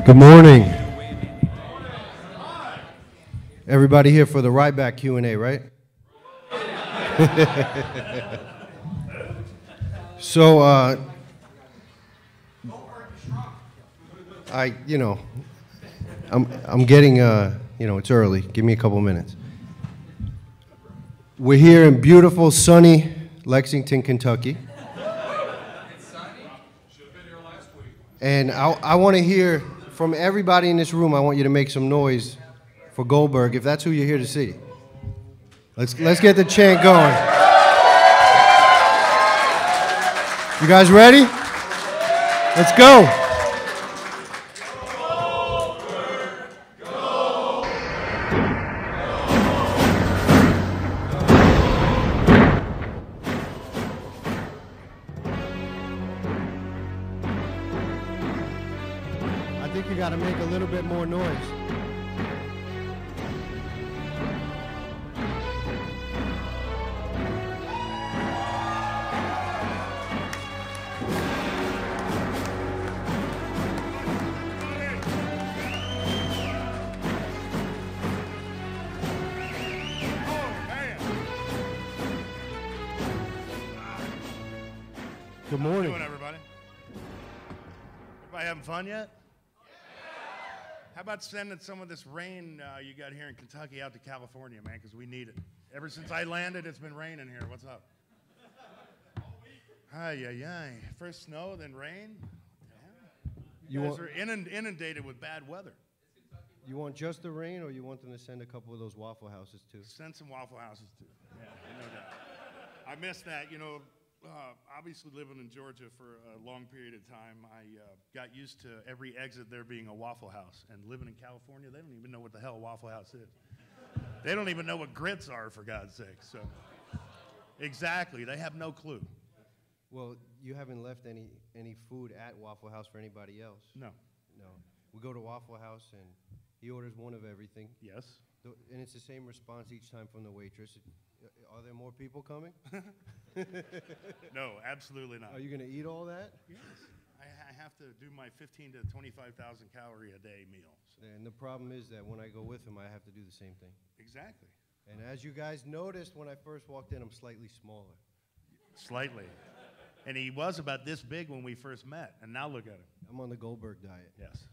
Good morning. Everybody here for the right back Q&A, right? So, I'm getting, it's early. Give me a couple minutes. We're here in beautiful, sunny Lexington, Kentucky. It's sunny. Should have been here last week. And I want to hear from everybody in this room. I want you to make some noise for Goldberg, if that's who you're here to see. Let's get the chant going. You guys ready? Let's go. I think you got to make a little bit more noise. Good morning. How you doing, everybody? Everybody having fun yet? How about sending some of this rain you got here in Kentucky out to California, man, because we need it. Ever since I landed, it's been raining here. What's up? Ay. First snow, then rain. Yeah. You guys are inundated with bad weather. You want just the rain, or you want them to send a couple of those Waffle Houses, too? Send some Waffle Houses, too. Yeah, no doubt. I missed that, obviously living in Georgia for a long period of time, I got used to every exit there being a Waffle House. And living in California, they don't even know what the hell a Waffle House is. They don't even know what grits are, for God's sake. So, exactly, they have no clue. Well, you haven't left any food at Waffle House for anybody else? No. No. We go to Waffle House, and he orders one of everything. Yes. And it's the same response each time from the waitress. Are there more people coming? No, absolutely not. Are you going to eat all that? Yes. I have to do my 15 to 25,000 calorie a day meal. So. And the problem is that when I go with him, I have to do the same thing. Exactly. And as you guys noticed when I first walked in, I'm slightly smaller. Slightly. And he was about this big when we first met, and now look at him. I'm on the Goldberg diet. Yes.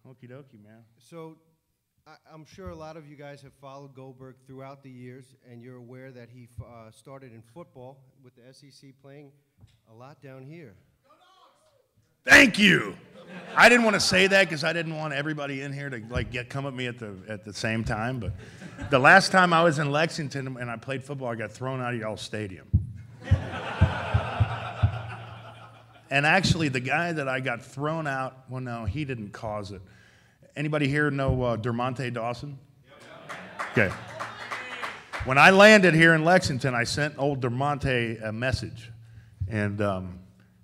Okie dokie, man. So I'm sure a lot of you guys have followed Goldberg throughout the years, and you're aware that he started in football with the SEC, playing a lot down here. Thank you. I didn't want to say that because I didn't want everybody in here to come at me at the same time. But the last time I was in Lexington and I played football, I got thrown out of y'all's stadium. And actually, the guy that I got thrown out, well, no, he didn't cause it. Anybody here know Dermonte Dawson? Okay. When I landed here in Lexington, I sent old Dermonte a message, and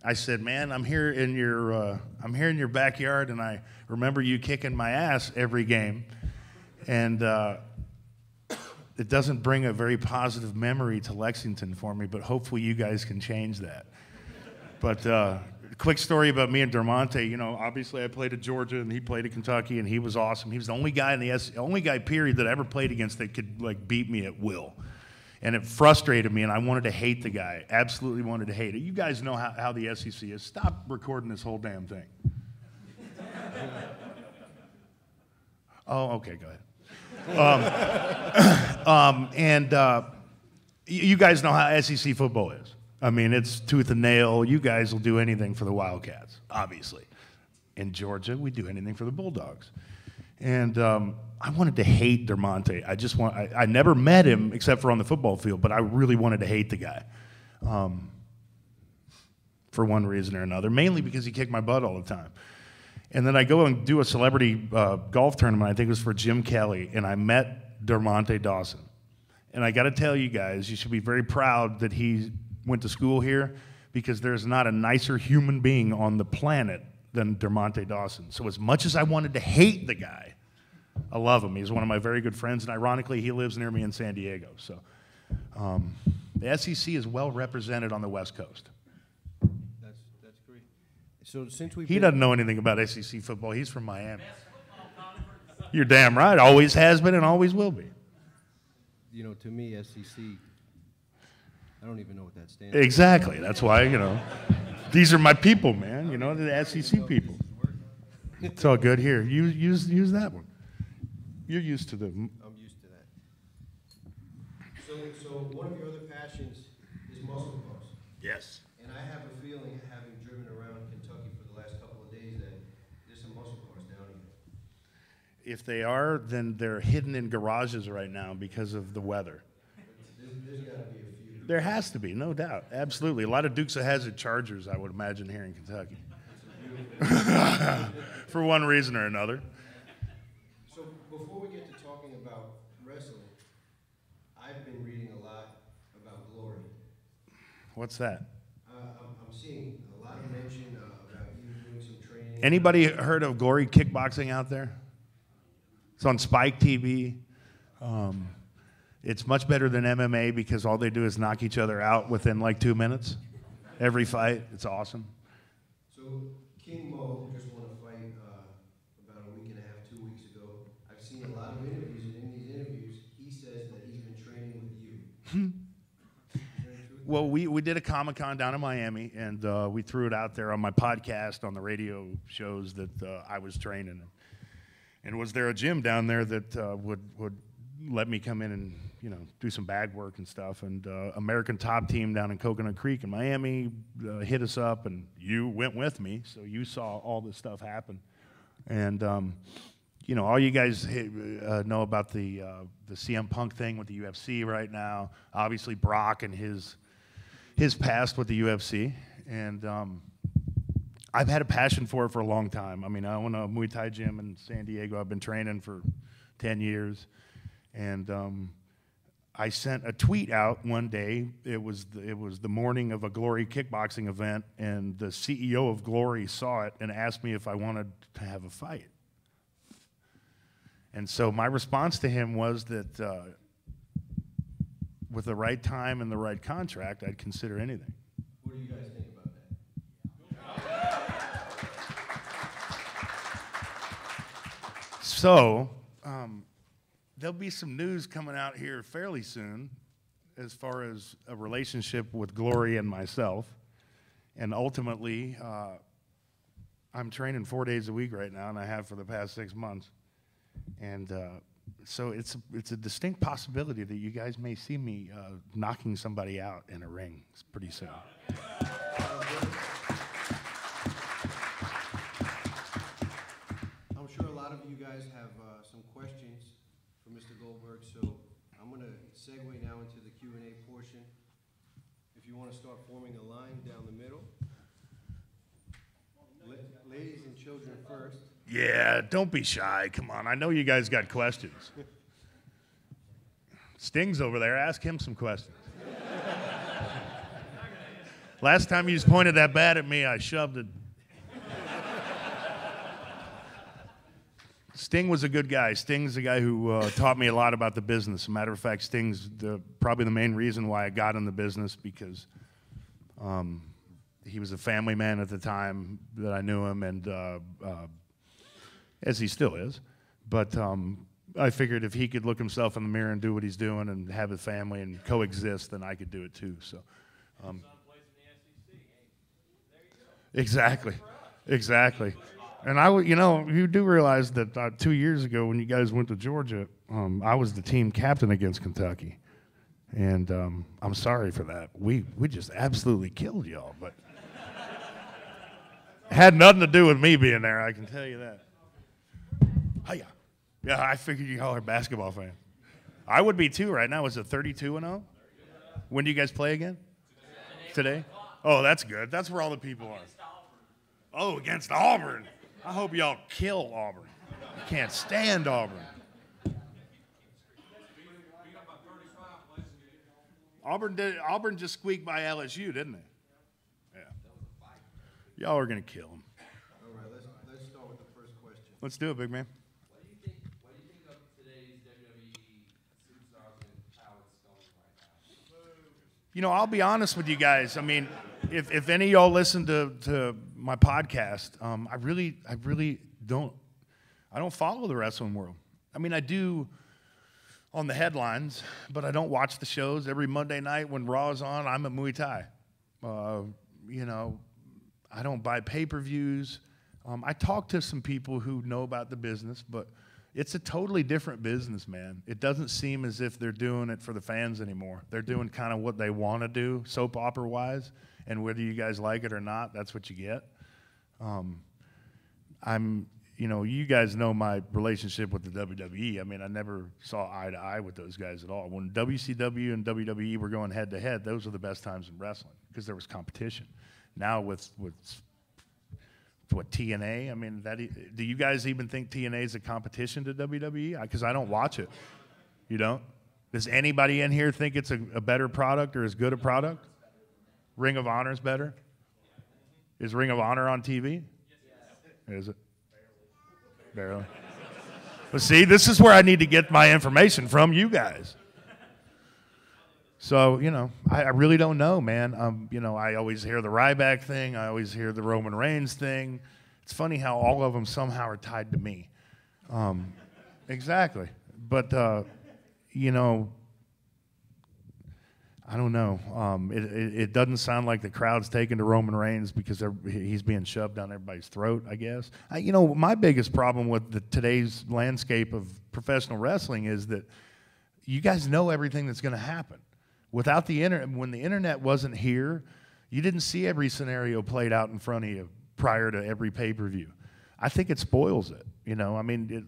I said, "Man, I'm here in your backyard, and I remember you kicking my ass every game, and it doesn't bring a very positive memory to Lexington for me, but hopefully you guys can change that." But quick story about me and Dermonte. Obviously I played at Georgia and he played at Kentucky, and he was awesome. He was the only guy period that I ever played against that could beat me at will, and it frustrated me. And I wanted to hate the guy. Absolutely wanted to hate it. You guys know how the SEC is. Stop recording this whole damn thing. Oh, okay, go ahead. You guys know how SEC football is. I mean, it's tooth and nail. You guys will do anything for the Wildcats, obviously. In Georgia, we do anything for the Bulldogs. And I wanted to hate Dermonte. I never met him except for on the football field, but I really wanted to hate the guy. for one reason or another, mainly because he kicked my butt all the time. And then I go and do a celebrity golf tournament, I think it was for Jim Kelly, and I met Dermonte Dawson. And I got to tell you guys, you should be very proud that he went to school here, because there's not a nicer human being on the planet than Dermonte Dawson. So as much as I wanted to hate the guy, I love him. He's one of my very good friends, and ironically, he lives near me in San Diego. So the SEC is well represented on the West Coast. That's great. So since we He doesn't know anything about SEC football. He's from Miami. You're damn right. Always has been and always will be. You know, to me, SEC, I don't even know what that stands for. Exactly. That's why, you know, these are my people, man. You know, the SEC people. It's all good. Here, use that one. You're used to them. I'm used to that. So one of your other passions is muscle cars. Yes. And I have a feeling, having driven around Kentucky for the last couple of days, that there's some muscle cars down here. If they are, then they're hidden in garages right now because of the weather. There's got to be a few. There has to be, no doubt. Absolutely. A lot of Dukes of Hazzard Chargers, I would imagine, here in Kentucky. For one reason or another. So before we get to talking about wrestling, I've been reading a lot about Glory. What's that? I'm seeing a lot of mention about you doing some training. Anybody heard of Glory Kickboxing out there? It's on Spike TV. It's much better than MMA because all they do is knock each other out within like 2 minutes. Every fight. It's awesome. So King Mo just won a fight about a week and a half, 2 weeks ago. I've seen a lot of interviews, and in these interviews, he says that he's been training with you. Is there any truth to Well, we did a Comic-Con down in Miami, and we threw it out there on my podcast, on the radio shows that I was training. And was there a gym down there that would let me come in and, you know, do some bag work and stuff? And American Top Team down in Coconut Creek in Miami hit us up, and you went with me, so you saw all this stuff happen. And you know, all you guys know about the CM Punk thing with the UFC right now. Obviously, Brock and his past with the UFC, and I've had a passion for it for a long time. I mean, I own a Muay Thai gym in San Diego. I've been training for 10 years. And I sent a tweet out one day. It was the morning of a Glory kickboxing event, and the CEO of Glory saw it and asked me if I wanted to have a fight. And so my response to him was that with the right time and the right contract, I'd consider anything. What do you guys think about that? So there'll be some news coming out here fairly soon as far as a relationship with Glory and myself. And ultimately, I'm training 4 days a week right now, and I have for the past 6 months. And so it's a distinct possibility that you guys may see me knocking somebody out in a ring pretty soon. I'm sure a lot of you guys have some questions for Mr. Goldberg, so I'm going to segue now into the Q&A portion. If you want to start forming a line down the middle. Ladies and children first. Yeah, don't be shy. Come on. I know you guys got questions. Sting's over there. Ask him some questions. Last time you pointed that bat at me, I shoved it. Sting was a good guy. Sting's the guy who taught me a lot about the business. As a matter of fact, Sting's probably the main reason why I got in the business, because he was a family man at the time that I knew him, and as he still is. But I figured if he could look himself in the mirror and do what he's doing and have a family and coexist, then I could do it too. So, exactly. And you do realize that 2 years ago when you guys went to Georgia, I was the team captain against Kentucky. And I'm sorry for that. We just absolutely killed y'all, but it had nothing to do with me being there, I can tell you that. Hiya. Yeah, I figured you all are basketball fans. I would be too right now. Is it 32-0? When do you guys play again? Today? Oh, that's good. That's where all the people are. Oh, against Auburn. I hope y'all kill Auburn. I can't stand Auburn. Auburn just squeaked by LSU, didn't they? Yeah. Y'all are going to kill them. All right, let's start with the first question. Let's do it, big man. What do you think of today's WWE superstars and how it's going right now? You know, I'll be honest with you guys. I mean, if any of y'all listen to my podcast, I really don't follow the wrestling world. I mean, I do on the headlines, but I don't watch the shows. Every Monday night when Raw is on, I'm at Muay Thai. You know, I don't buy pay-per-views. I talk to some people who know about the business, but it's a totally different business, man. It doesn't seem as if they're doing it for the fans anymore. They're doing kind of what they want to do, soap opera-wise, and whether you guys like it or not, that's what you get. You know, you guys know my relationship with the WWE. I mean, I never saw eye to eye with those guys at all. When WCW and WWE were going head to head, those were the best times in wrestling because there was competition. Now with what, TNA? I mean, do you guys even think TNA is a competition to WWE? Because I don't watch it. You don't? Does anybody in here think it's a better product or as good a product? Ring of Honor is better? Is Ring of Honor on TV? Is it? Barely. But see, this is where I need to get my information from you guys. So, you know, I really don't know, man. You know, I always hear the Ryback thing. I always hear the Roman Reigns thing. It's funny how all of them somehow are tied to me. Exactly. But, you know, I don't know. It doesn't sound like the crowd's taking to Roman Reigns because he's being shoved down everybody's throat, I guess. You know, my biggest problem with today's landscape of professional wrestling is that you guys know everything that's going to happen. Without the internet, when the internet wasn't here, you didn't see every scenario played out in front of you prior to every pay-per-view. I think it spoils it. You know, I mean,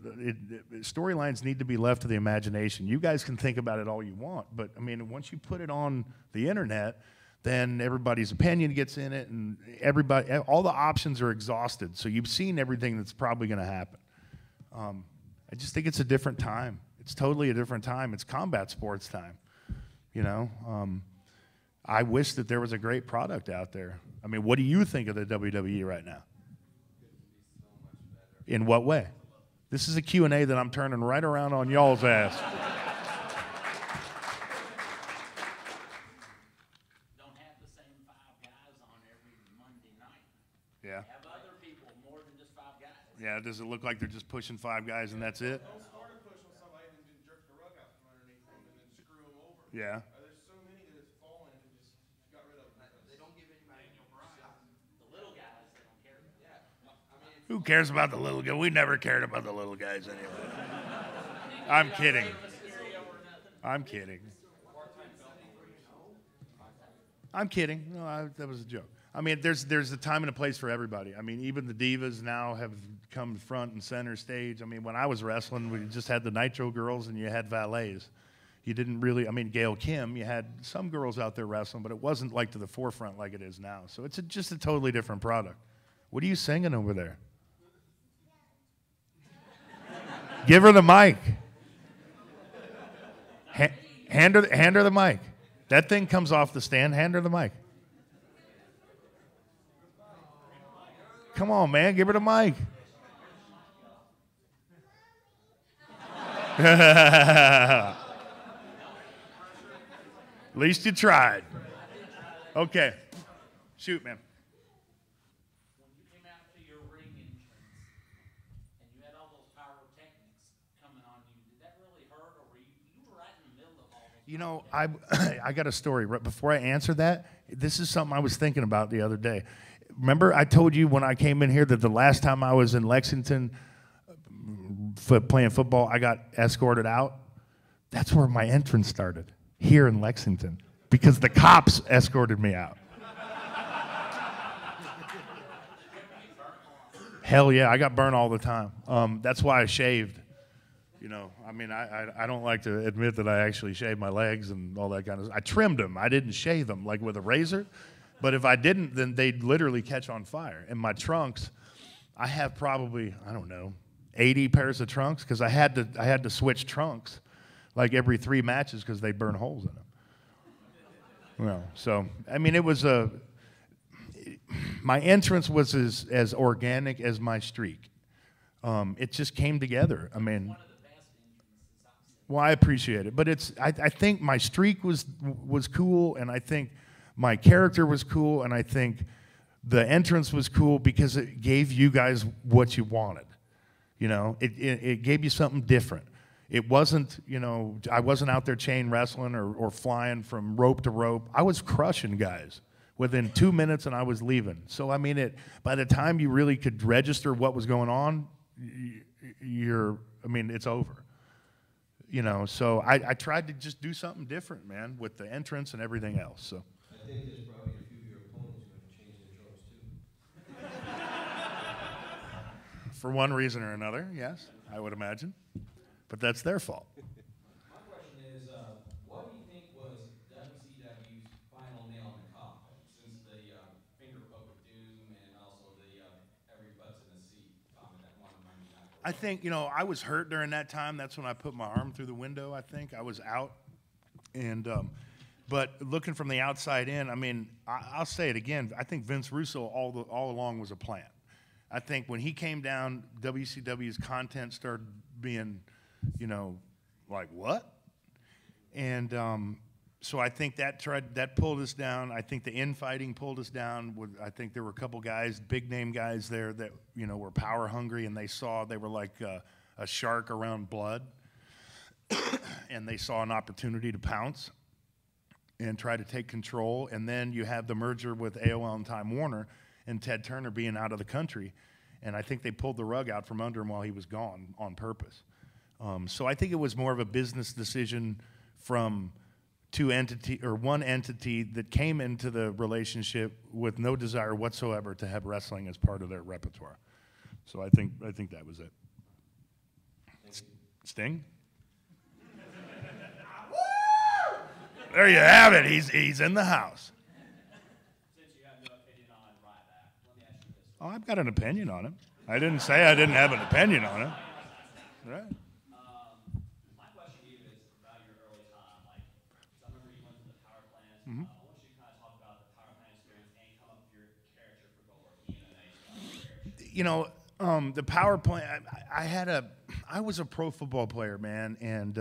storylines need to be left to the imagination. You guys can think about it all you want, but I mean, once you put it on the internet, then everybody's opinion gets in it, and all the options are exhausted. So you've seen everything that's probably going to happen. I just think it's a different time. It's totally a different time. It's combat sports time. You know, I wish that there was a great product out there. I mean, what do you think of the WWE right now? In what way? This is a Q&A that I'm turning right around on y'all's ass. Don't have the same 5 guys on every Monday night. Yeah. Have other people more than just 5 guys. Yeah, does it look like they're just pushing 5 guys and that's it? Don't start a push on somebody and then jerk the rug out from underneath them and then screw them over. Yeah. There's so many that have fallen and just got rid of them. They don't give anybody a shot. The little guys, they don't care. Yeah. I mean, Who cares about the little guy? We never cared about the little guys anyway. I'm kidding. I'm kidding. I'm kidding. No, that was a joke. I mean, there's a time and a place for everybody. I mean, even the divas now have come front and center stage. I mean, when I was wrestling, we just had the Nitro girls and you had valets. You didn't really, I mean, Gail Kim, you had some girls out there wrestling, but it wasn't like to the forefront like it is now. So it's just a totally different product. What are you singing over there? Give her the mic. Hand her the mic. That thing comes off the stand. Hand her the mic. Come on, man. Give her the mic. At least you tried. Okay. Shoot, man. When you came out to your ring entrance and you had all those pyrotechnics coming on you, did that really hurt, or were you were right in the middle of all those? You know, I got a story. Right before I answer that, this is something I was thinking about the other day. Remember I told you when I came in here that the last time I was in Lexington playing football, I got escorted out? That's where my entrance started, here in Lexington, because the cops escorted me out. Hell yeah, I got burned all the time. That's why I shaved. You know, I mean, I don't like to admit that I actually shaved my legs and all that kind of stuff. I trimmed them. I didn't shave them, like with a razor. But if I didn't, then they'd literally catch on fire. And my trunks, I have probably, I don't know, 80 pairs of trunks because I had to switch trunks like every 3 matches because they'd burn holes in them. Well, so, I mean, it was my entrance was as organic as my streak. It just came together. I mean, well, I appreciate it, but I think my streak was cool, and I think my character was cool, and I think the entrance was cool because it gave you guys what you wanted. You know, it gave you something different. It wasn't, you know, I wasn't out there chain wrestling or flying from rope to rope. I was crushing guys within 2 minutes, and I was leaving. So, I mean, by the time you really could register what was going on, it's over. You know, so I tried to just do something different, man, with the entrance and everything else. So I think there's probably a few of your opponents who have changed their trunks too. for one reason or another, yes, I would imagine. But that's their fault. My question is, what do you think was WCW's final nail in the coffin since the finger poke of doom and also the every butts in the seat comment that one of Monday Night Raw? I think, you know, I was hurt during that time. That's when I put my arm through the window, I think. I was out. And but looking from the outside in, I mean, I'll say it again. I think Vince Russo all along was a plan. I think when he came down, WCW's content started being, you know, like what? And so I think that pulled us down. I think the infighting pulled us down. I think there were a couple guys, big name guys there that, you know, were power hungry, and they were like a shark around blood, and they saw an opportunity to pounce and try to take control. And then you have the merger with AOL and Time Warner and Ted Turner being out of the country, and I think they pulled the rug out from under him while he was gone on purpose. So I think it was more of a business decision from one entity that came into the relationship with no desire whatsoever to have wrestling as part of their repertoire. So I think that was it. Sting? There you have it. He's in the house. Since you have no opinion on Ryback, let me ask you this. Oh, I've got an opinion on him. I didn't say I didn't have an opinion on him. Right. My question to you is about your early time. Like, 'cause I remember you went to the power plant. Mm-hmm. I want you to kind of talk about the power plant experience and come up with your character for Goldberg, MMA. You know, the power plant. I was a pro football player, man, and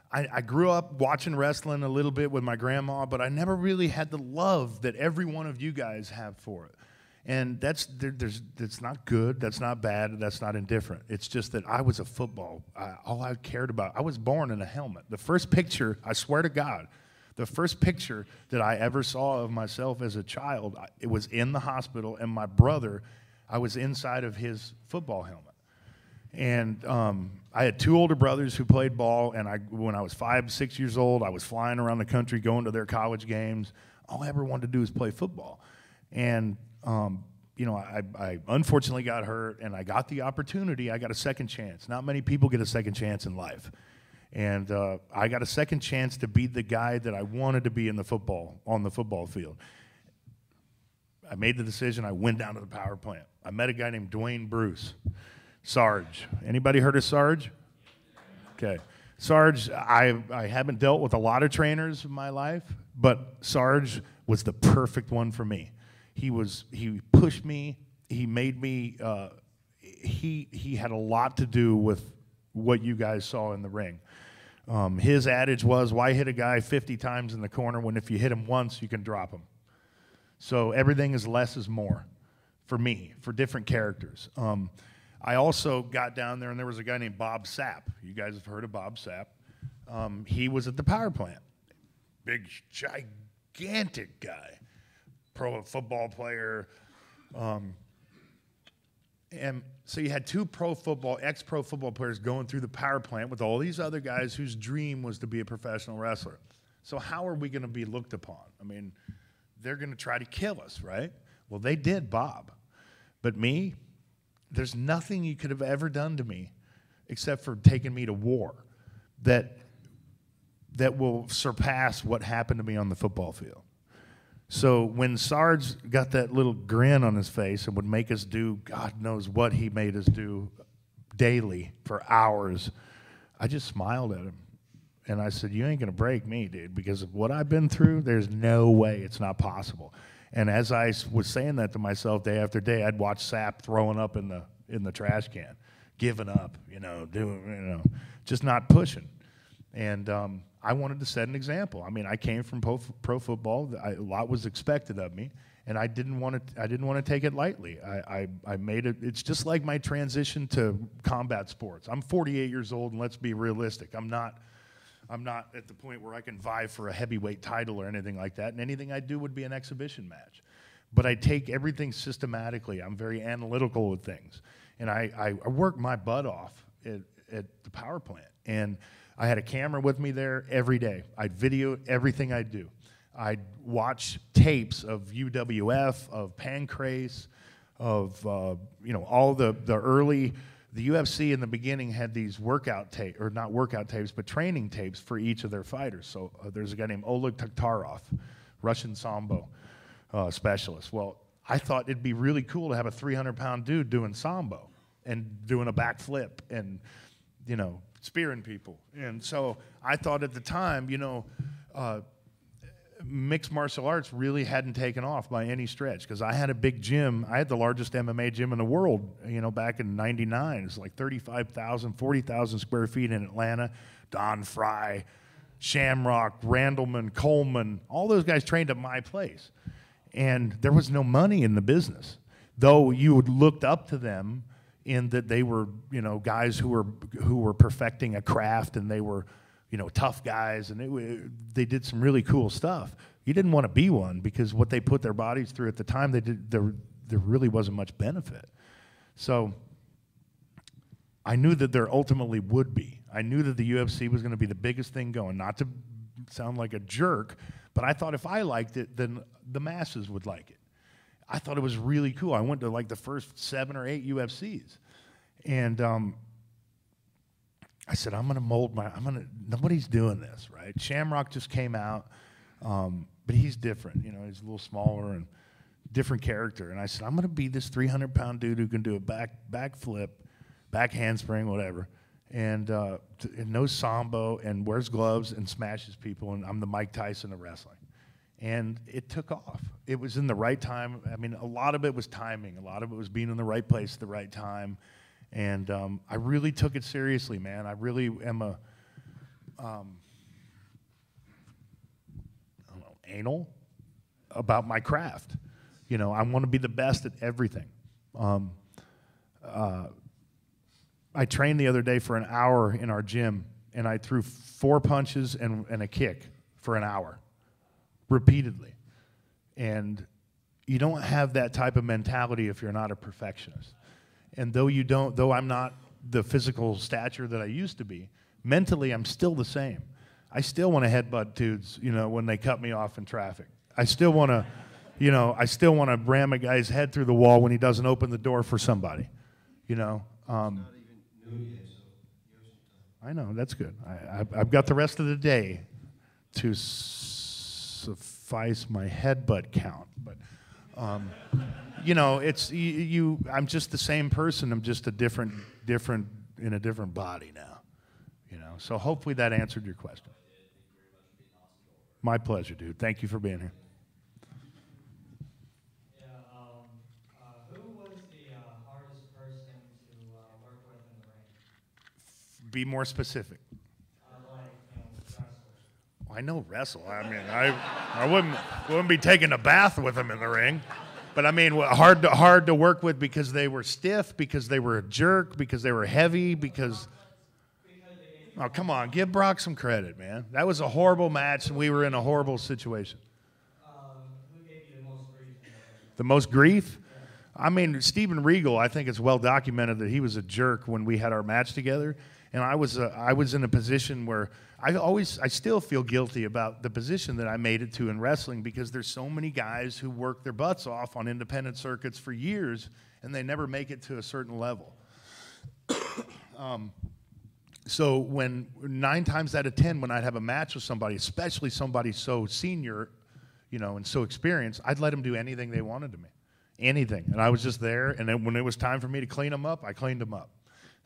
I grew up watching wrestling a little bit with my grandma, but I never really had the love that every one of you guys have for it. And that's not good, that's not bad, that's not indifferent. It's just that I was a football. All I cared about, I was born in a helmet. The first picture, I swear to God, the first picture that I ever saw of myself as a child, it was in the hospital, and my brother, I was inside of his football helmet. And I had 2 older brothers who played ball, and when I was 5, 6 years old, I was flying around the country going to their college games. All I ever wanted to do was play football. And you know, I unfortunately got hurt, and I got the opportunity. I got a second chance. Not many people get a second chance in life. And I got a second chance to be the guy that I wanted to be on the football field. I made the decision. I went down to the power plant. I met a guy named Dwayne Bruce. Sarge. Anybody heard of Sarge? Okay. Sarge, I haven't dealt with a lot of trainers in my life, but Sarge was the perfect one for me. He pushed me. He made me. He had a lot to do with what you guys saw in the ring. His adage was, "Why hit a guy 50 times in the corner when if you hit him once, you can drop him?" So everything is less is more, for me, for different characters. I also got down there, and there was a guy named Bob Sapp. You guys have heard of Bob Sapp. He was at the power plant. Big, gigantic guy. Pro football player. And so you had 2 ex-pro football players going through the power plant with all these other guys whose dream was to be a professional wrestler. So how are we going to be looked upon? I mean, they're going to try to kill us, right? Well, they did Bob. But me, there's nothing you could have ever done to me except for taking me to war that will surpass what happened to me on the football field. So when Sarge got that little grin on his face and would make us do God knows what he made us do daily for hours, I just smiled at him. And I said, you ain't going to break me, dude, because of what I've been through, there's no way it's not possible. And as I was saying that to myself day after day, I'd watch Sap throwing up in the trash can, giving up, just not pushing. And I wanted to set an example. I mean, I came from pro football. A lot was expected of me, and I didn't want to take it lightly. I made it. It's just like my transition to combat sports. I'm 48 years old, and let's be realistic. I'm not at the point where I can vie for a heavyweight title or anything like that, and anything I do would be an exhibition match. But I take everything systematically. I'm very analytical with things. And I work my butt off at the power plant. And I had a camera with me there every day. I'd video everything I do. I'd watch tapes of UWF, of Pancrase, of all the early. The UFC in the beginning had these workout tapes, or not workout tapes, but training tapes for each of their fighters. So there's a guy named Oleg Taktarov, Russian Sambo specialist. Well, I thought it'd be really cool to have a 300-pound dude doing Sambo and doing a backflip and, spearing people. And so I thought at the time, mixed martial arts really hadn't taken off by any stretch, because I had a big gym. I had the largest MMA gym in the world, back in '99. It was like 35,000, 40,000 square feet in Atlanta. Don Fry, Shamrock, Randleman, Coleman, all those guys trained at my place. And there was no money in the business, though you looked up to them in that they were, guys who were perfecting a craft, and they were, tough guys, and they did some really cool stuff. You didn't want to be one, because what they put their bodies through at the time, there really wasn't much benefit. So I knew that there ultimately would be. I knew that the UFC was going to be the biggest thing going. Not to sound like a jerk, but I thought if I liked it, then the masses would like it. I thought it was really cool. I went to like the first 7 or 8 UFCs, and I said, nobody's doing this, right? Shamrock just came out, but he's different. He's a little smaller and different character. And I said, I'm going to be this 300-pound dude who can do a backflip, back handspring, whatever, and knows Sambo and wears gloves and smashes people, and I'm the Mike Tyson of wrestling. And it took off. It was in the right time. I mean, a lot of it was timing. A lot of it was being in the right place at the right time. And I really took it seriously, man. I really am anal about my craft. I want to be the best at everything. I trained the other day for an hour in our gym, and I threw 4 punches and a kick for an hour, repeatedly. And you don't have that type of mentality if you're not a perfectionist. And though I'm not the physical stature that I used to be, mentally I'm still the same. I still want to headbutt dudes, when they cut me off in traffic. I still want to, ram a guy's head through the wall when he doesn't open the door for somebody, It's not even noon yet, so you have some time. I know, that's good. I've got the rest of the day to suffice my headbutt count, but it's I'm just the same person. I'm just a different in a different body now. So hopefully that answered your question. My pleasure, dude. Thank you for being here. Yeah. Who was the hardest person to work with in the ring? Be more specific. Wrestlers. I know wrestle. I mean, I wouldn't be taking a bath with them in the ring. But I mean, hard to work with because they were stiff, because they were a jerk, because they were heavy, because. Oh, come on, give Brock some credit, man. That was a horrible match, and we were in a horrible situation. Who gave you the most grief? The most grief? I mean, Steven Regal. I think it's well documented that he was a jerk when we had our match together, and I was in a position where I still feel guilty about the position that I made it to in wrestling, because there's so many guys who work their butts off on independent circuits for years, and they never make it to a certain level. So when 9 times out of 10, when I'd have a match with somebody, especially somebody so senior, and so experienced, I'd let them do anything they wanted to me. Anything. And I was just there, and then when it was time for me to clean them up, I cleaned them up.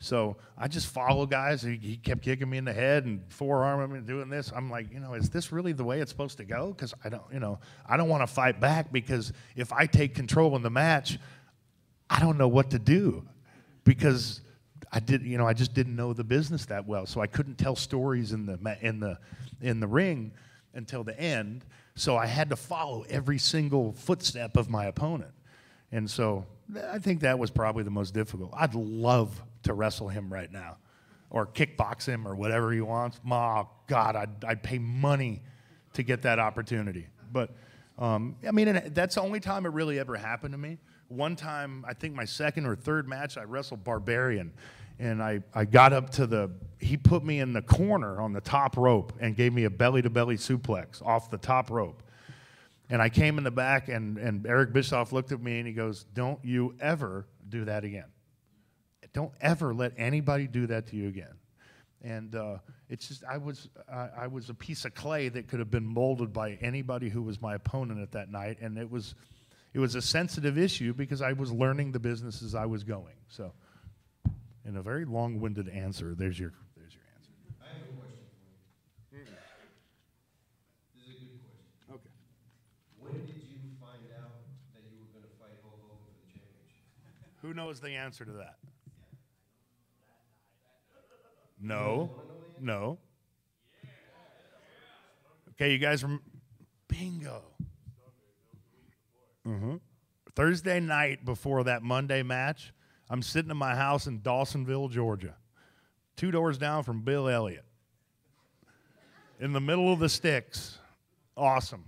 So I just follow guys. He kept kicking me in the head and forearming me and doing this. I'm like, is this really the way it's supposed to go? Because I don't want to fight back, because if I take control in the match, I don't know what to do, because I just didn't know the business that well. So I couldn't tell stories in the ring until the end. So I had to follow every single footstep of my opponent. And so I think that was probably the most difficult. I'd love to wrestle him right now, or kickbox him, or whatever he wants. Oh, God, I'd pay money to get that opportunity. But, that's the only time it really ever happened to me. One time, I think my second or third match, I wrestled Barbarian. And I got up to he put me in the corner on the top rope and gave me a belly-to-belly suplex off the top rope. And I came in the back, and Eric Bischoff looked at me, and he goes, "Don't you ever do that again. Don't ever let anybody do that to you again." And it's just, I was a piece of clay that could have been molded by anybody who was my opponent at that night. And it was a sensitive issue, because I was learning the business as I was going. So, in a very long-winded answer, there's your answer. I have a question for you. This is a good question. Okay. When did you find out that you were going to fight Hulk Hogan for the championship? Who knows the answer to that? No. Okay, you guys bingo. Thursday night before that Monday match, I'm sitting in my house in Dawsonville, Georgia, 2 doors down from Bill Elliott, in the middle of the sticks. Awesome.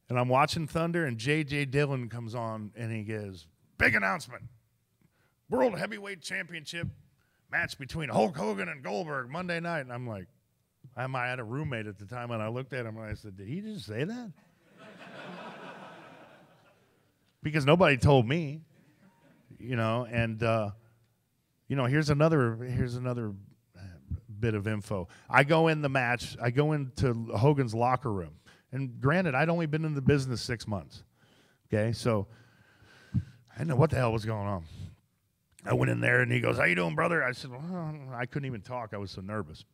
And I'm watching Thunder, and J.J. Dillon comes on, and he goes, "Big announcement. World Heavyweight Championship match between Hulk Hogan and Goldberg Monday night." And I'm like, I had a roommate at the time, and I looked at him, and I said, "Did he just say that?" Because nobody told me, and here's another bit of info. I go in the match. I go into Hogan's locker room, and granted, I'd only been in the business 6 months. Okay, so I didn't know what the hell was going on. I went in there, and he goes, "How you doing, brother?" I said, "Well," I couldn't even talk. I was so nervous.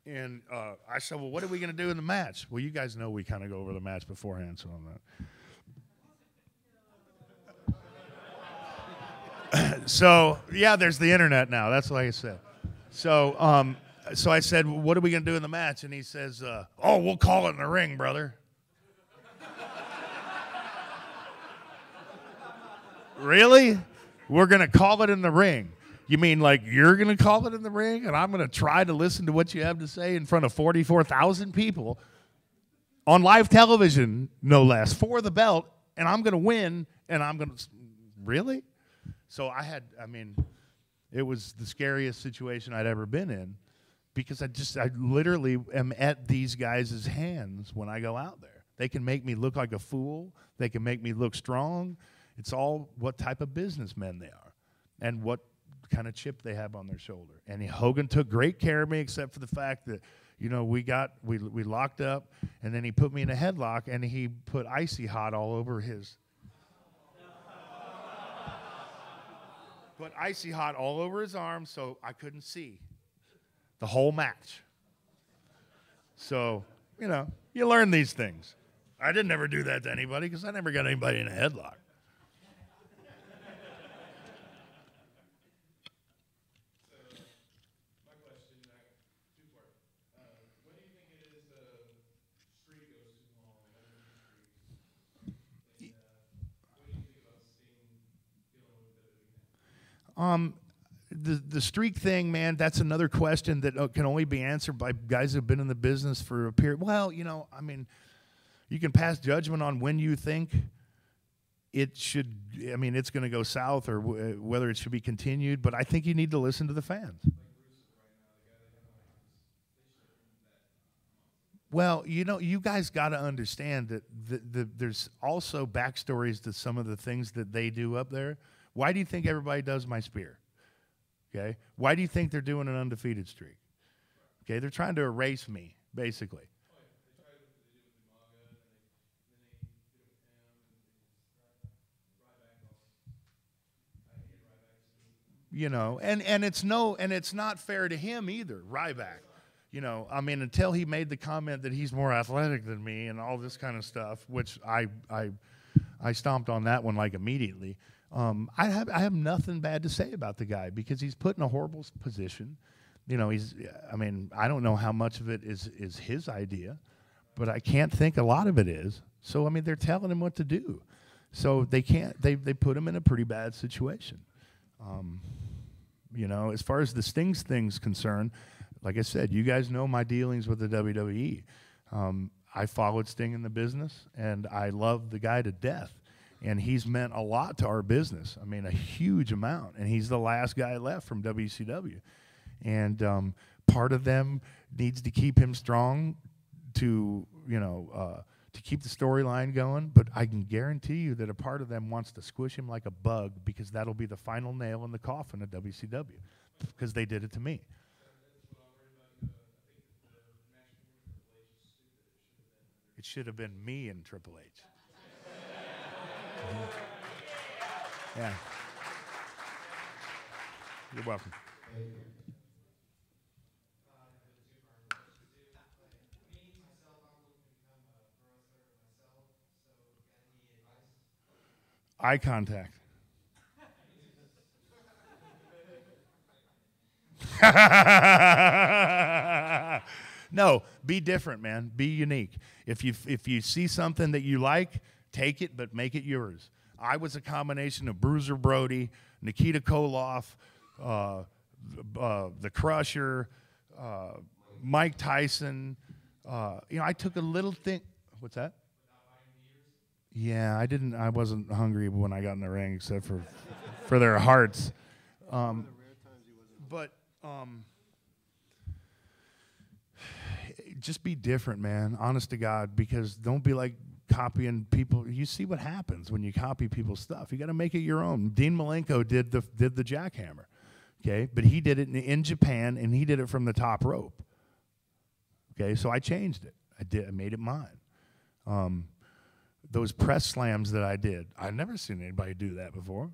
And I said, "Well, what are we going to do in the match?" Well, you guys know we kind of go over the match beforehand, so I'm not. So, yeah, there's the internet now. That's what I said. So I said, "Well, what are we going to do in the match?" And he says, "Oh, we'll call it in the ring, brother." Really? We're going to call it in the ring? You mean like you're going to call it in the ring, and I'm going to try to listen to what you have to say in front of 44,000 people on live television, no less, for the belt, and I'm going to win, and I'm going to... Really? So it was the scariest situation I'd ever been in, because I literally am at these guys' hands when I go out there. They can make me look like a fool. They can make me look strong. It's all what type of businessmen they are and what kind of chip they have on their shoulder. And Hogan took great care of me, except for the fact that, we locked up, and then he put me in a headlock, and he put Icy Hot all over his... Put Icy Hot all over his arm, so I couldn't see the whole match. So, you learn these things. I didn't ever do that to anybody, because I never got anybody in a headlock. My question, two-part. When do you think it is the streak goes too long, and what do you think about Sting dealing with it again? The streak thing, man, that's another question that can only be answered by guys who've been in the business for a period. Well, you can pass judgment on when you think it should, it's going to go south, or whether it should be continued, but I think you need to listen to the fans. Well, you guys got to understand that there's also backstories to some of the things that they do up there. Why do you think everybody does my spear? Okay? Why do you think they're doing an undefeated streak? Okay, they're trying to erase me, basically. You know, and it's not fair to him either, Ryback. You know, I mean, until he made the comment that he's more athletic than me and all this kind of stuff, which I stomped on that one like immediately. I have nothing bad to say about the guy because he's put in a horrible position. You know, I don't know how much of it is his idea, but I can't think a lot of it is. So, I mean, they're telling him what to do. So they put him in a pretty bad situation. You know, as far as the Sting's thing's concerned, like I said, you guys know my dealings with the WWE. I followed Sting in the business, and I love the guy to death. And he's meant a lot to our business. I mean, a huge amount. And he's the last guy left from WCW. And part of them needs to keep him strong to, you know, to keep the storyline going, but I can guarantee you that a part of them wants to squish him like a bug because that'll be the final nail in the coffin of WCW because they did it to me. It should have been me and Triple H. Yeah. You're welcome. Eye contact. No, be different, man. Be unique. If you see something that you like, take it, but make it yours. I was a combination of Bruiser Brody, Nikita Koloff, the Crusher, Mike Tyson. You know, I took a little thing. What's that? Yeah, I wasn't hungry when I got in the ring, except for their hearts. But just be different, man. Honest to God, because don't be like copying people. You see what happens when you copy people's stuff. You got to make it your own. Dean Malenko did the jackhammer, okay, but he did it in Japan, and he did it from the top rope. Okay, so I changed it. I made it mine. Those press slams that I did, I've never seen anybody do that before.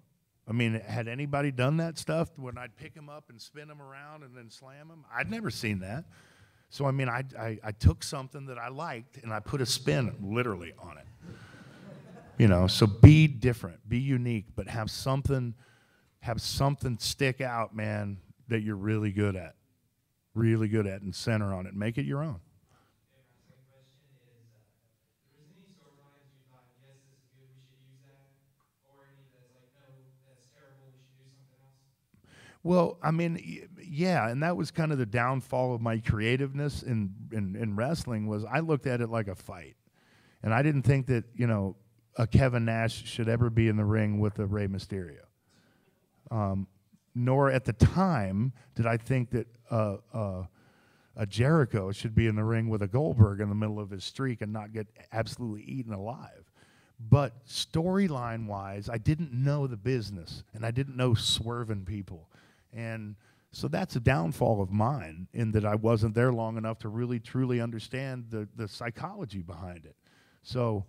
I mean, had anybody done that stuff when I'd pick them up and spin them around and then slam them? I'd never seen that. So, I mean, I took something that I liked and I put a spin literally on it. You know, so be different, be unique, but have something stick out, man, that you're really good at and center on it. Make it your own. Well, I mean, yeah, and that was kind of the downfall of my creativeness in wrestling was I looked at it like a fight. And I didn't think that, you know, a Kevin Nash should ever be in the ring with a Rey Mysterio. Nor at the time did I think that a Jericho should be in the ring with a Goldberg in the middle of his streak and not get absolutely eaten alive. But storyline-wise, I didn't know the business, and I didn't know swerving people. And so that's a downfall of mine in that I wasn't there long enough to really, truly understand the psychology behind it. So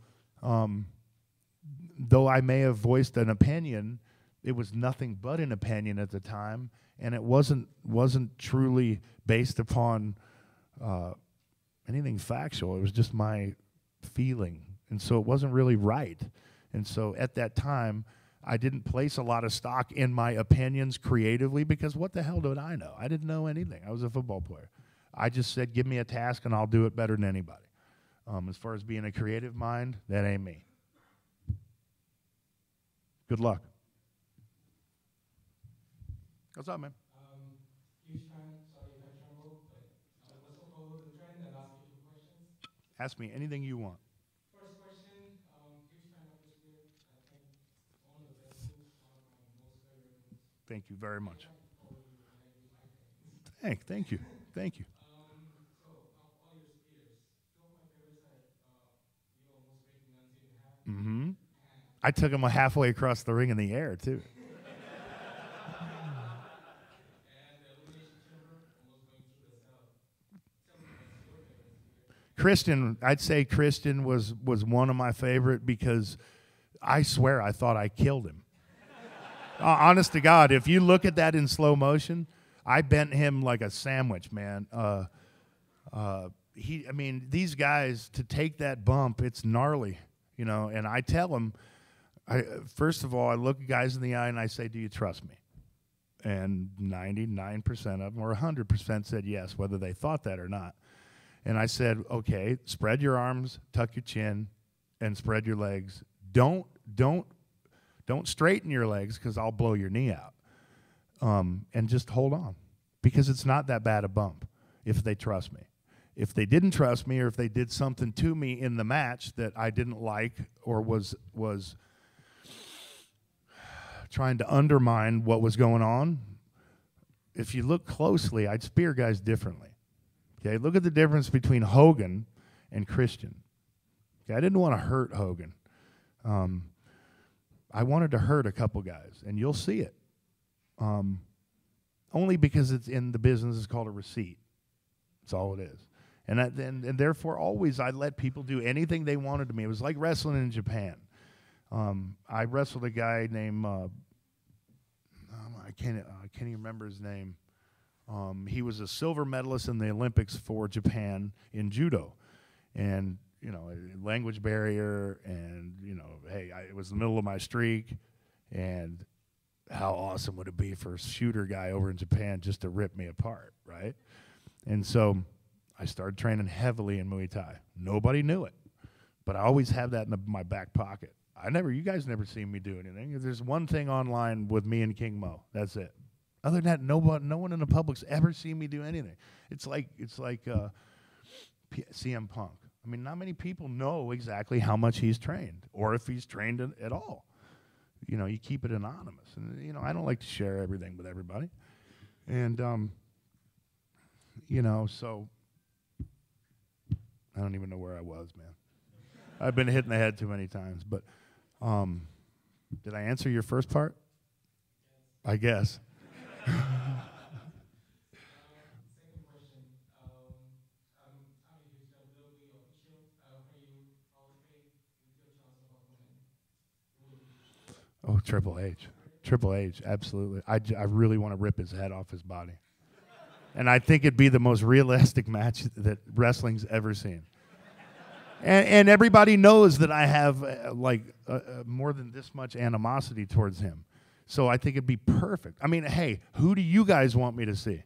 though I may have voiced an opinion, it was nothing but an opinion at the time, and it wasn't truly based upon anything factual. It was just my feeling. And so it wasn't really right. And so at that time, I didn't place a lot of stock in my opinions creatively because what the hell did I know? I didn't know anything. I was a football player. I just said, give me a task and I'll do it better than anybody. As far as being a creative mind, that ain't me. Good luck. What's up, man? Huge fan. Sorry if I tremble, but let's go follow the trend and ask you 2 questions. Ask me anything you want. First question, huge fan of this beer. I think one of the best moves, one of my most favorite moves. Thank you very much. Thank Thank you. Thank you. So, of all your spears, 2 of my favorites are you almost breaking Nancy in half. Mm-hmm. I took him halfway across the ring in the air, too. Christian, I'd say Christian was one of my favorite because I swear I thought I killed him. Honest to God, if you look at that in slow motion, I bent him like a sandwich, man. I mean, these guys, to take that bump, it's gnarly, you know. And I tell them, first of all, I look guys in the eye and I say, "Do you trust me?" And 99% of them, or 100%, said yes, whether they thought that or not. And I said, "Okay, spread your arms, tuck your chin, and spread your legs. Don't straighten your legs because I'll blow your knee out. And just hold on, because it's not that bad a bump if they trust me. If they didn't trust me, or if they did something to me in the match that I didn't like, or was trying to undermine what was going on, if you look closely, I'd spear guys differently. Okay, look at the difference between Hogan and Christian. Okay, I didn't want to hurt Hogan. I wanted to hurt a couple guys, and you'll see it. Only because it's in the business, it's called a receipt. That's all it is. And therefore, always I let people do anything they wanted to me. It was like wrestling in Japan. I wrestled a guy named I can't even remember his name. He was a silver medalist in the Olympics for Japan in judo, and you know, a language barrier, and you know, hey, it was the middle of my streak, and how awesome would it be for a shooter guy over in Japan just to rip me apart, right? And so I started training heavily in Muay Thai. Nobody knew it, but I always have that in my back pocket. You guys never seen me do anything. There's one thing online with me and King Mo. That's it. Other than that, no one in the public's ever seen me do anything. It's like CM Punk. I mean, not many people know exactly how much he's trained, or if he's trained at all. You know, you keep it anonymous, and you know, I don't like to share everything with everybody. And you know, so I don't even know where I was, man. I've been hit in the head too many times, but did I answer your first part? I guess. Second question. I'm a huge WWE official. For you, Hall of Fame, with your chance of winning. Oh, Triple H. Triple H, absolutely. I really want to rip his head off his body. And I think it'd be the most realistic match that wrestling's ever seen. And everybody knows that I have more than this much animosity towards him. So I think it'd be perfect. I mean, hey, who do you guys want me to see?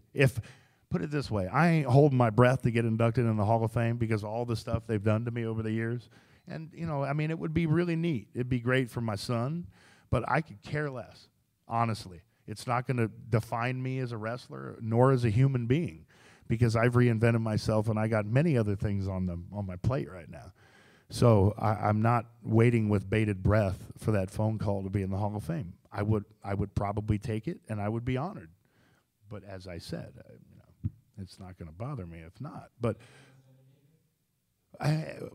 Put it this way, I ain't holding my breath to get inducted in the Hall of Fame because of all the stuff they've done to me over the years. And, you know, I mean, it would be really neat. It'd be great for my son, but I could care less, honestly. It's not going to define me as a wrestler nor as a human being, because I've reinvented myself and I got many other things on my plate right now. So I'm not waiting with bated breath for that phone call to be in the Hall of Fame. I would probably take it, and I would be honored. But as I said, you know, it's not going to bother me if not. But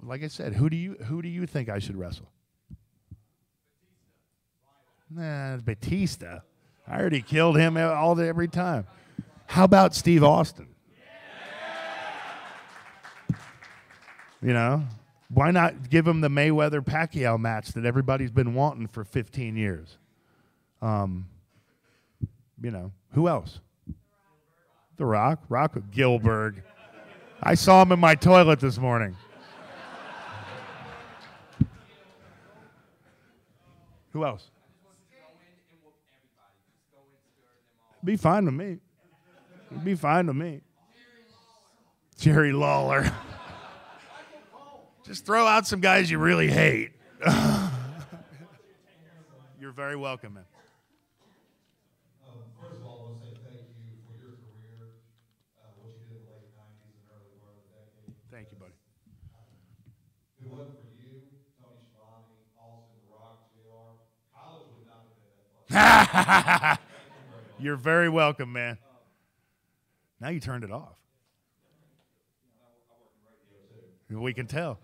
like I said, who do you think I should wrestle? Nah, Batista. I already killed him every time. How about Steve Austin? You know, why not give him the Mayweather-Pacquiao match that everybody's been wanting for 15 years? You know, who else? The Rock. Gilbert. I saw him in my toilet this morning. Who else? Be fine with me. Be fine with me. Jerry Lawler. Just throw out some guys you really hate. You're very welcome, man. First of all, I want to say thank you for your career, what you did in the late 90s and early part of the decade. Thank you, buddy. If it wasn't for you, Tony Schiavone, Austin, The Rock, JR, college would not have been that fun. You're very welcome, man. Now you turned it off. We can tell.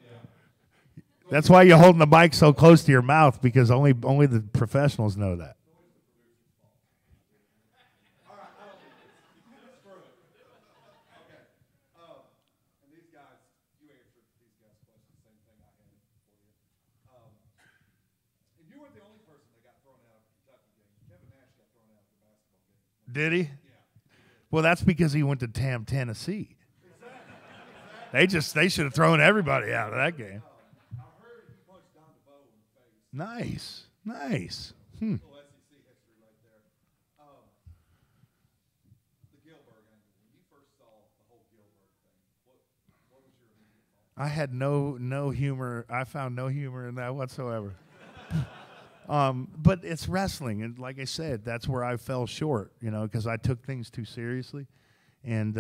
That's why you're holding the mic so close to your mouth, because only the professionals know that. All right, screw it. Okay. And these guys, you answered these guys' questions, same thing I had for you. And you were the only person that got thrown out of the Kentucky game. Kevin Nash Did he? Well, that's because he went to Tennessee. They should have thrown everybody out of that game. I heard he punched Don DeVoe in the face. Nice. Little SEC history right there. The Gilbert angle. When you first saw the whole Gilbert thing, what was your immediate thought? I had no humor. I found no humor in that whatsoever. But it's wrestling, and like I said, that's where I fell short, because I took things too seriously. And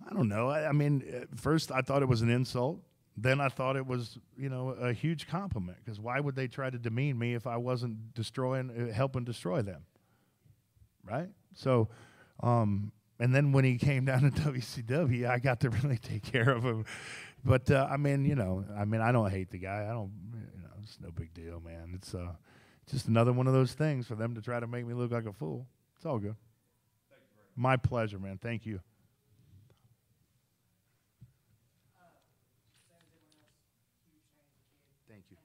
I don't know. I mean, at first I thought it was an insult. Then I thought it was, a huge compliment, because why would they try to demean me if I wasn't helping destroy them, right? So, and then when he came down to WCW, I got to really take care of him. But I don't hate the guy. I don't, it's no big deal, man. It's just another one of those things for them to try to make me look like a fool. It's all good. My pleasure, man. Thank you. Thank you.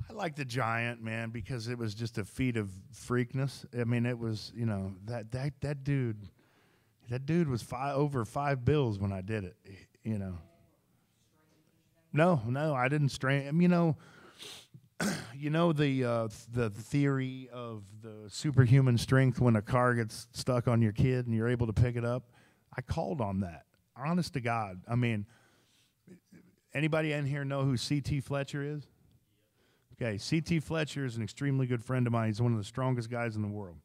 I like the Giant, man, because it was just a feat of freakness. I mean, it was, that dude was over 5 bills when I did it, No, I didn't strain. The theory of the superhuman strength when a car gets stuck on your kid and you're able to pick it up. I called on that. Honest to God. I mean, anybody in here know who C.T. Fletcher is? Okay, C.T. Fletcher is an extremely good friend of mine. He's one of the strongest guys in the world.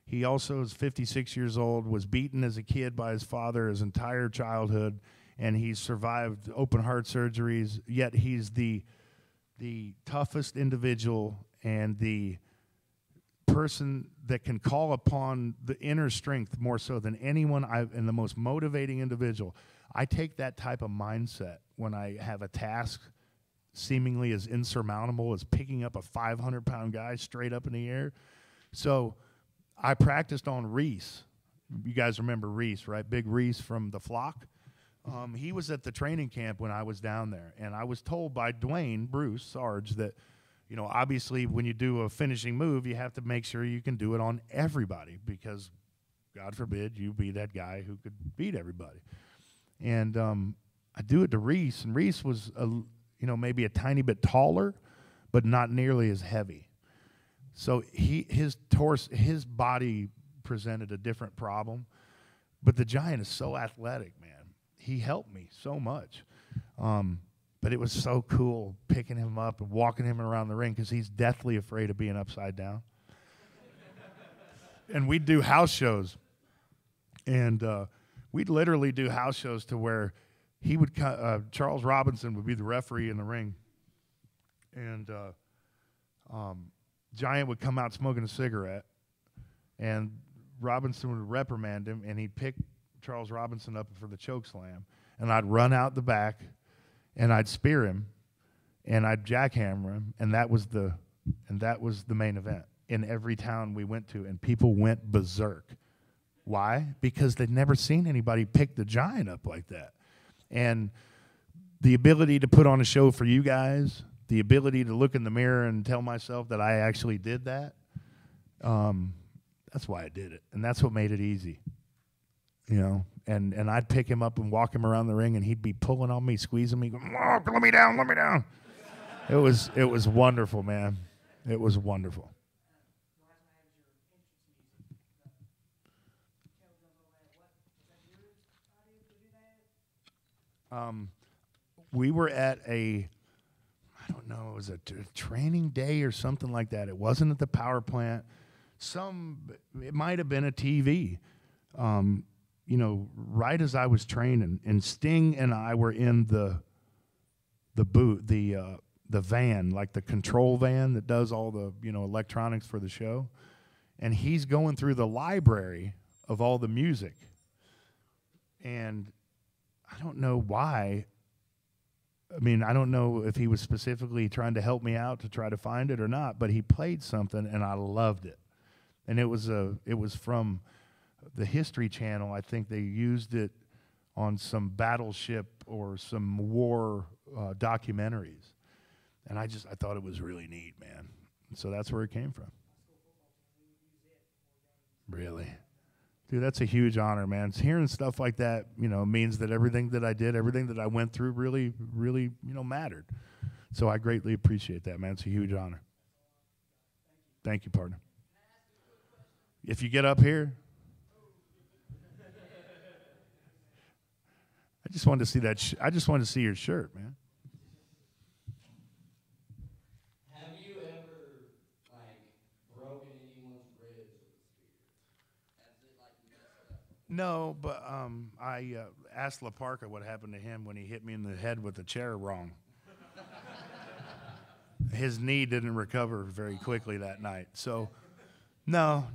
He also is 56 years old, was beaten as a kid by his father his entire childhood, and he's survived open heart surgeries, yet he's the toughest individual and the person that can call upon the inner strength more so than anyone, and the most motivating individual. I take that type of mindset when I have a task seemingly as insurmountable as picking up a 500-pound guy straight up in the air. So I practiced on Reese. You guys remember Reese, right? Big Reese from The Flock. He was at the training camp when I was down there, and I was told by Dwayne Bruce Sarge that, obviously when you do a finishing move, you have to make sure you can do it on everybody, because God forbid you be that guy who could beat everybody. And I do it to Reese, and Reese was maybe a tiny bit taller, but not nearly as heavy. So his body presented a different problem. But the Giant is so athletic, man. He helped me so much. But it was so cool picking him up and walking him around the ring, because he's deathly afraid of being upside down. And we'd do house shows. And we'd literally do house shows to where he would Charles Robinson would be the referee in the ring, and Giant would come out smoking a cigarette, and Robinson would reprimand him, and he'd pick Charles Robinson up for the choke slam, and I'd run out the back, and I'd spear him, and I'd jackhammer him, and that was the main event in every town we went to, and people went berserk. Why? Because they'd never seen anybody pick the Giant up like that. And the ability to put on a show for you guys, the ability to look in the mirror and tell myself that I actually did that, that's why I did it. And that's what made it easy. And I'd pick him up and walk him around the ring, and he'd be pulling on me, squeezing me, going, oh, let me down. It was wonderful, man. It was wonderful. We were at I don't know, it was a training day or something like that. It wasn't at the power plant. It might have been a TV. Right as I was training, and Sting and I were in the booth, the van, like the control van that does all the electronics for the show, and he's going through the library of all the music, and I don't know why. I mean, I don't know if he was specifically trying to help me out to try to find it or not, but he played something, and I loved it. And it was from the History Channel. I think they used it on some battleship or some war documentaries. And I thought it was really neat, man. So that's where it came from. Really? Dude, that's a huge honor, man. Hearing stuff like that, means that everything that I did, everything that I went through really, really, mattered. So I greatly appreciate that, man. It's a huge honor. Thank you, partner. If you get up here, I just wanted to see that. I just wanted to see your shirt, man. Have you ever, broken anyone's ribs with a spear? Has it, messed up? No, but I asked LaParca what happened to him when he hit me in the head with the chair wrong. His knee didn't recover very quickly that night. So, no.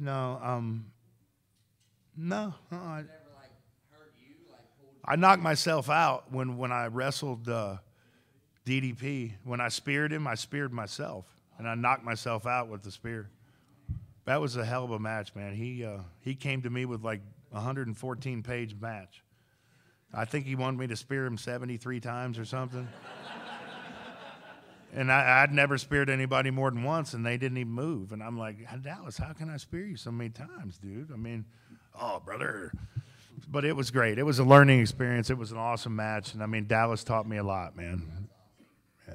I knocked myself out when I wrestled DDP. When I speared him, I speared myself, and I knocked myself out with the spear. That was a hell of a match, man. He came to me with like a 114-page match. I think he wanted me to spear him 73 times or something. And I'd never speared anybody more than once, and they didn't even move. And I'm like, Dallas, how can I spear you so many times, dude? I mean, oh, brother. But it was great. It was a learning experience. It was an awesome match. And, I mean, Dallas taught me a lot, man. Yeah.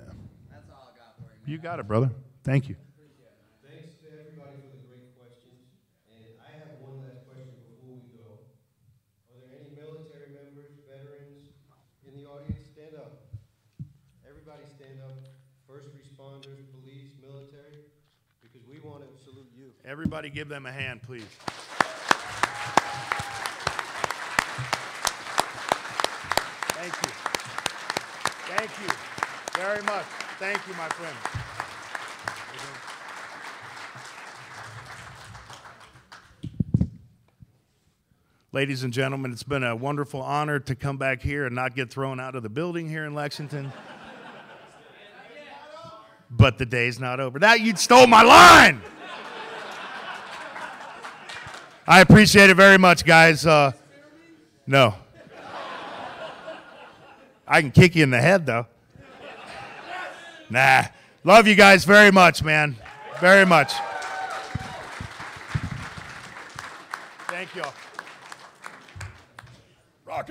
That's all I got for you, man. You got it, brother. Thank you. Thanks to everybody for the great questions. And I have one last question before we go. Are there any military members, veterans in the audience? Stand up. Everybody stand up. First responders, police, military, because we want to salute you. Everybody give them a hand, please. Thank you. Thank you very much. Thank you, my friend. Ladies and gentlemen, it's been a wonderful honor to come back here and not get thrown out of the building here in Lexington. But the day's not over. Now you stole my line. I appreciate it very much, guys. No. I can kick you in the head, though. Nah. Love you guys very much, man. Very much. Thank you all. Rock